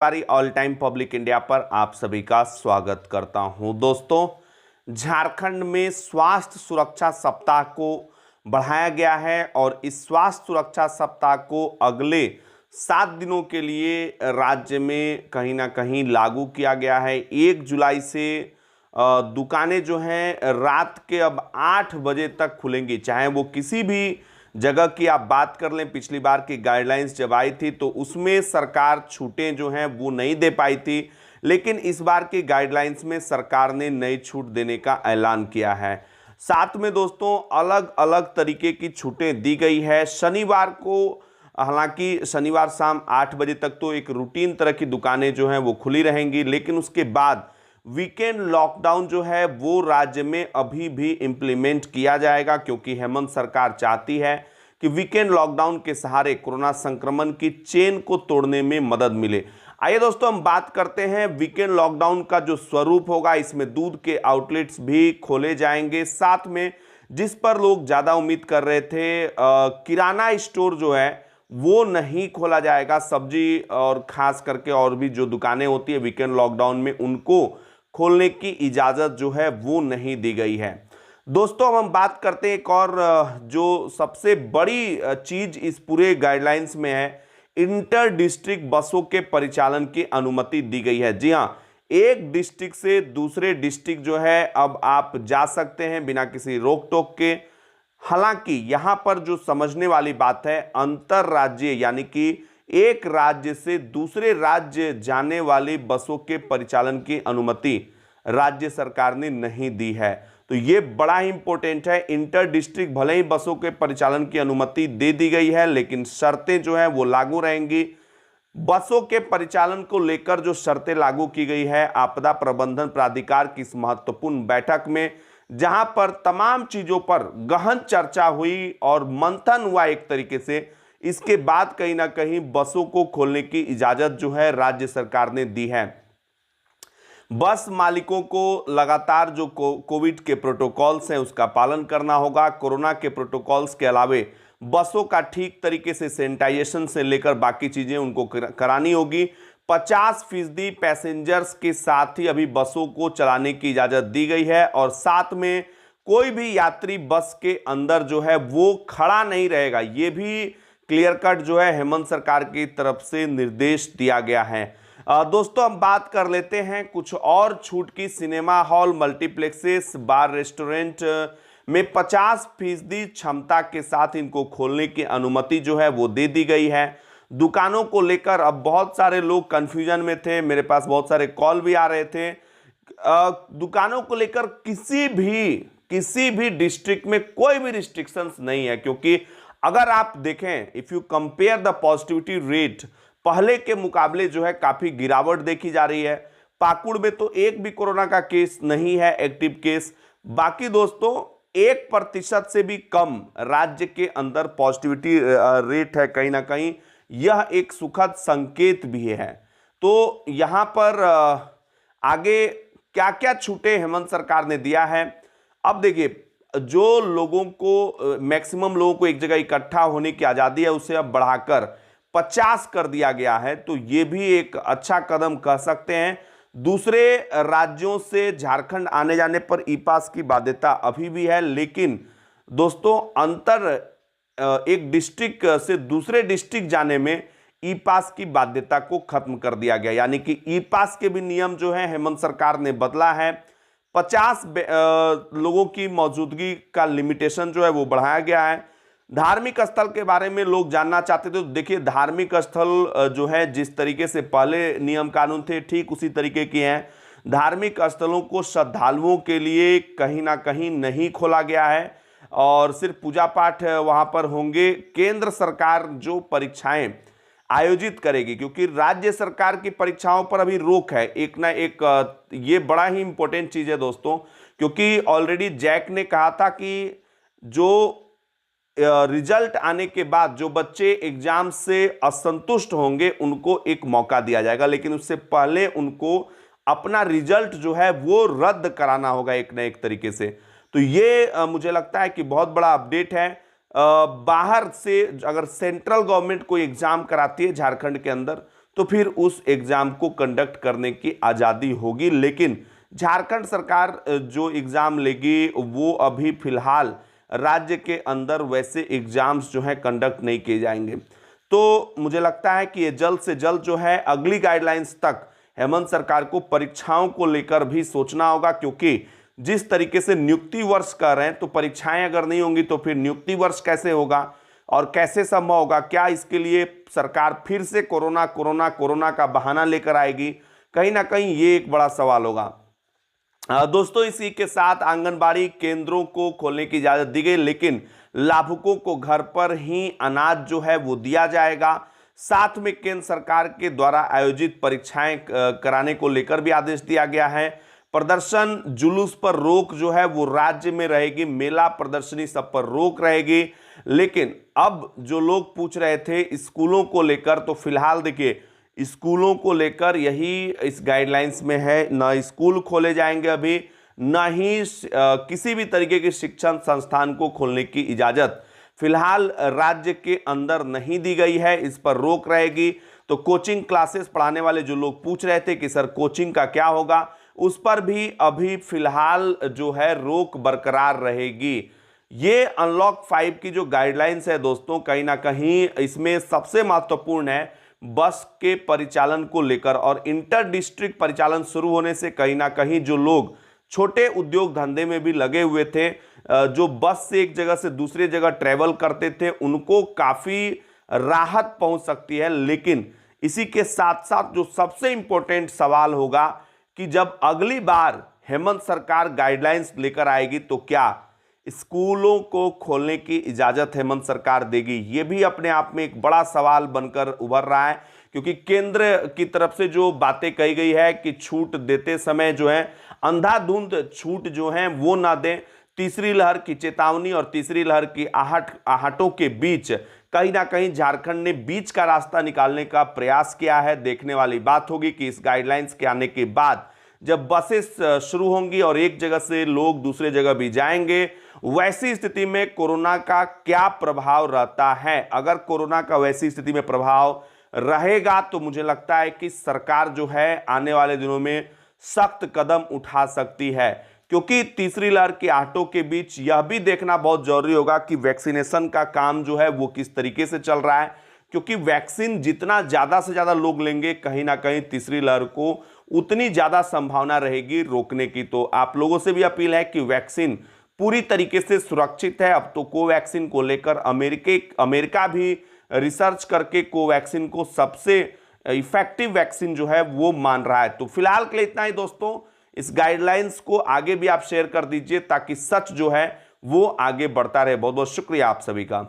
हमारी all time public India पर आप सभी का स्वागत करता हूं। दोस्तों, झारखंड में स्वास्थ्य सुरक्षा सप्ताह को बढ़ाया गया है और इस स्वास्थ्य सुरक्षा सप्ताह को अगले 7 दिनों के लिए राज्य में कहीं ना कहीं लागू किया गया है। 1 जुलाई से दुकानें जो हैं रात के अब 8 बजे तक खुलेंगी, चाहे वो किसी भी जगह की आप बात कर लें। पिछली बार की गाइडलाइंस जब आई थी तो उसमें सरकार छूटें जो हैं वो नहीं दे पाई थी, लेकिन इस बार की गाइडलाइंस में सरकार ने नई छूट देने का ऐलान किया है। साथ में दोस्तों अलग अलग तरीके की छूटें दी गई है। शनिवार को, हालांकि शनिवार शाम 8 बजे तक तो एक रूटीन तरह की दुकानें जो हैं वो खुली रहेंगी, लेकिन उसके बाद वीकेंड लॉकडाउन जो है वो राज्य में अभी भी इंप्लीमेंट किया जाएगा, क्योंकि हेमंत सरकार चाहती है कि वीकेंड लॉकडाउन के सहारे कोरोना संक्रमण की चेन को तोड़ने में मदद मिले। आइए दोस्तों हम बात करते हैं वीकेंड लॉकडाउन का जो स्वरूप होगा। इसमें दूध के आउटलेट्स भी खोले जाएंगे, साथ में जिस पर लोग ज़्यादा उम्मीद कर रहे थे, किराना स्टोर जो है वो नहीं खोला जाएगा। सब्जी और खास करके और भी जो दुकानें होती है वीकेंड लॉकडाउन में, उनको खोलने की इजाज़त जो है वो नहीं दी गई है। दोस्तों हम बात करते हैं एक और जो सबसे बड़ी चीज़ इस पूरे गाइडलाइंस में है, इंटर डिस्ट्रिक्ट बसों के परिचालन की अनुमति दी गई है। जी हाँ, एक डिस्ट्रिक्ट से दूसरे डिस्ट्रिक्ट जो है अब आप जा सकते हैं बिना किसी रोक टोक के। हालांकि यहां पर जो समझने वाली बात है, अंतर राज्य यानी कि एक राज्य से दूसरे राज्य जाने वाली बसों के परिचालन की अनुमति राज्य सरकार ने नहीं दी है। तो ये बड़ा ही इंपॉर्टेंट है। इंटर डिस्ट्रिक्ट भले ही बसों के परिचालन की अनुमति दे दी गई है, लेकिन शर्तें जो है वो लागू रहेंगी। बसों के परिचालन को लेकर जो शर्तें लागू की गई है आपदा प्रबंधन प्राधिकार की इस महत्वपूर्ण बैठक में, जहां पर तमाम चीजों पर गहन चर्चा हुई और मंथन हुआ एक तरीके से, इसके बाद कहीं ना कहीं बसों को खोलने की इजाजत जो है राज्य सरकार ने दी है। बस मालिकों को लगातार जो कोविड के प्रोटोकॉल्स हैं उसका पालन करना होगा। कोरोना के प्रोटोकॉल्स के अलावे बसों का ठीक तरीके से सैनिटाइजेशन से लेकर बाकी चीजें उनको करानी होगी। 50% पैसेंजर्स के साथ ही अभी बसों को चलाने की इजाजत दी गई है और साथ में कोई भी यात्री बस के अंदर जो है वो खड़ा नहीं रहेगा। ये भी क्लियर कट जो है हेमंत सरकार की तरफ से निर्देश दिया गया है। दोस्तों हम बात कर लेते हैं कुछ और छूट की। सिनेमा हॉल, मल्टीप्लेक्सेस, बार, रेस्टोरेंट में 50% क्षमता के साथ इनको खोलने की अनुमति जो है वो दे दी गई है। दुकानों को लेकर अब बहुत सारे लोग कंफ्यूजन में थे, मेरे पास बहुत सारे कॉल भी आ रहे थे। दुकानों को लेकर किसी भी डिस्ट्रिक्ट में कोई भी रिस्ट्रिक्शंस नहीं है, क्योंकि अगर आप देखें, if you compare the positivity rate, पहले के मुकाबले जो है काफी गिरावट देखी जा रही है। पाकुड़ में तो एक भी कोरोना का केस नहीं है, एक्टिव केस। बाकी दोस्तों 1% से भी कम राज्य के अंदर पॉजिटिविटी रेट है। कहीं ना कहीं यह एक सुखद संकेत भी है। तो यहां पर आगे क्या क्या छूटे हेमंत सरकार ने दिया है। अब देखिए, जो लोगों को मैक्सिमम लोगों को एक जगह इकट्ठा होने की आजादी है उसे अब बढ़ाकर 50 कर दिया गया है, तो यह भी एक अच्छा कदम कह सकते हैं। दूसरे राज्यों से झारखंड आने जाने पर ई पास की बाध्यता अभी भी है, लेकिन दोस्तों एक डिस्ट्रिक्ट से दूसरे डिस्ट्रिक्ट जाने में ई पास की बाध्यता को खत्म कर दिया गया, यानी कि ई पास के भी नियम जो है हेमंत सरकार ने बदला है। 50 लोगों की मौजूदगी का लिमिटेशन जो है वो बढ़ाया गया है। धार्मिक स्थल के बारे में लोग जानना चाहते थे, तो देखिए धार्मिक स्थल जो है जिस तरीके से पहले नियम कानून थे ठीक उसी तरीके के हैं। धार्मिक स्थलों को श्रद्धालुओं के लिए कहीं ना कहीं नहीं खोला गया है और सिर्फ पूजा पाठ वहां पर होंगे। केंद्र सरकार जो परीक्षाएं आयोजित करेगी, क्योंकि राज्य सरकार की परीक्षाओं पर अभी रोक है एक ना एक, ये बड़ा ही इंपॉर्टेंट चीज है दोस्तों, क्योंकि ऑलरेडी जैक ने कहा था कि जो रिजल्ट आने के बाद जो बच्चे एग्जाम से असंतुष्ट होंगे उनको एक मौका दिया जाएगा, लेकिन उससे पहले उनको अपना रिजल्ट जो है वो रद्द कराना होगा एक ना एक तरीके से। तो ये मुझे लगता है कि बहुत बड़ा अपडेट है। बाहर से अगर सेंट्रल गवर्नमेंट कोई एग्जाम कराती है झारखंड के अंदर तो फिर उस एग्ज़ाम को कंडक्ट करने की आज़ादी होगी। लेकिन झारखंड सरकार जो एग्ज़ाम लेगी वो अभी फ़िलहाल राज्य के अंदर वैसे एग्ज़ाम्स जो है कंडक्ट नहीं किए जाएंगे। तो मुझे लगता है कि ये जल्द से जल्द जो है अगली गाइडलाइंस तक हेमंत सरकार को परीक्षाओं को लेकर भी सोचना होगा, क्योंकि जिस तरीके से नियुक्ति वर्ष कर रहे हैं तो परीक्षाएं अगर नहीं होंगी तो फिर नियुक्ति वर्ष कैसे होगा और कैसे संभव होगा? क्या इसके लिए सरकार फिर से कोरोना कोरोना कोरोना का बहाना लेकर आएगी? कहीं ना कहीं ये एक बड़ा सवाल होगा। दोस्तों, इसी के साथ आंगनबाड़ी केंद्रों को खोलने की इजाजत दी गई, लेकिन लाभुकों को घर पर ही अनाज जो है वो दिया जाएगा। साथ में केंद्र सरकार के द्वारा आयोजित परीक्षाएं कराने को लेकर भी आदेश दिया गया है। प्रदर्शन जुलूस पर रोक जो है वो राज्य में रहेगी, मेला प्रदर्शनी सब पर रोक रहेगी। लेकिन अब जो लोग पूछ रहे थे स्कूलों को लेकर, तो फिलहाल देखिए स्कूलों को लेकर यही इस गाइडलाइंस में है, ना स्कूल खोले जाएंगे अभी, ना ही किसी भी तरीके के शिक्षण संस्थान को खोलने की इजाजत फिलहाल राज्य के अंदर नहीं दी गई है, इस पर रोक रहेगी। तो कोचिंग क्लासेस पढ़ाने वाले जो लोग पूछ रहे थे कि सर कोचिंग का क्या होगा, उस पर भी अभी फिलहाल जो है रोक बरकरार रहेगी। ये अनलॉक 5 की जो गाइडलाइंस है दोस्तों, कहीं ना कहीं इसमें सबसे महत्वपूर्ण है बस के परिचालन को लेकर, और इंटर डिस्ट्रिक्ट परिचालन शुरू होने से कहीं ना कहीं जो लोग छोटे उद्योग धंधे में भी लगे हुए थे, जो बस से एक जगह से दूसरी जगह ट्रेवल करते थे, उनको काफ़ी राहत पहुंच सकती है। लेकिन इसी के साथ साथ जो सबसे इंपॉर्टेंट सवाल होगा कि जब अगली बार हेमंत सरकार गाइडलाइंस लेकर आएगी तो क्या स्कूलों को खोलने की इजाजत हेमंत सरकार देगी? ये भी अपने आप में एक बड़ा सवाल बनकर उभर रहा है, क्योंकि केंद्र की तरफ से जो बातें कही गई है कि छूट देते समय जो है अंधाधुंध छूट जो है वो ना दें। तीसरी लहर की चेतावनी और तीसरी लहर की आहटों के बीच कहीं ना कहीं झारखंड ने बीच का रास्ता निकालने का प्रयास किया है। देखने वाली बात होगी कि इस गाइडलाइंस के आने के बाद जब बसेस शुरू होंगी और एक जगह से लोग दूसरे जगह भी जाएंगे, वैसी स्थिति में कोरोना का क्या प्रभाव रहता है। अगर कोरोना का वैसी स्थिति में प्रभाव रहेगा तो मुझे लगता है कि सरकार जो है आने वाले दिनों में सख्त कदम उठा सकती है, क्योंकि तीसरी लहर के आहटों के बीच यह भी देखना बहुत जरूरी होगा कि वैक्सीनेशन का काम जो है वो किस तरीके से चल रहा है, क्योंकि वैक्सीन जितना ज़्यादा से ज़्यादा लोग लेंगे कहीं ना कहीं तीसरी लहर को उतनी ज़्यादा संभावना रहेगी रोकने की। तो आप लोगों से भी अपील है कि वैक्सीन पूरी तरीके से सुरक्षित है। अब तो कोवैक्सीन को लेकर अमेरिका भी रिसर्च करके कोवैक्सीन को सबसे इफेक्टिव वैक्सीन जो है वो मान रहा है। तो फिलहाल के लिए इतना ही दोस्तों, इस गाइडलाइंस को आगे भी आप शेयर कर दीजिए ताकि सच जो है वो आगे बढ़ता रहे। बहुत बहुत शुक्रिया आप सभी का।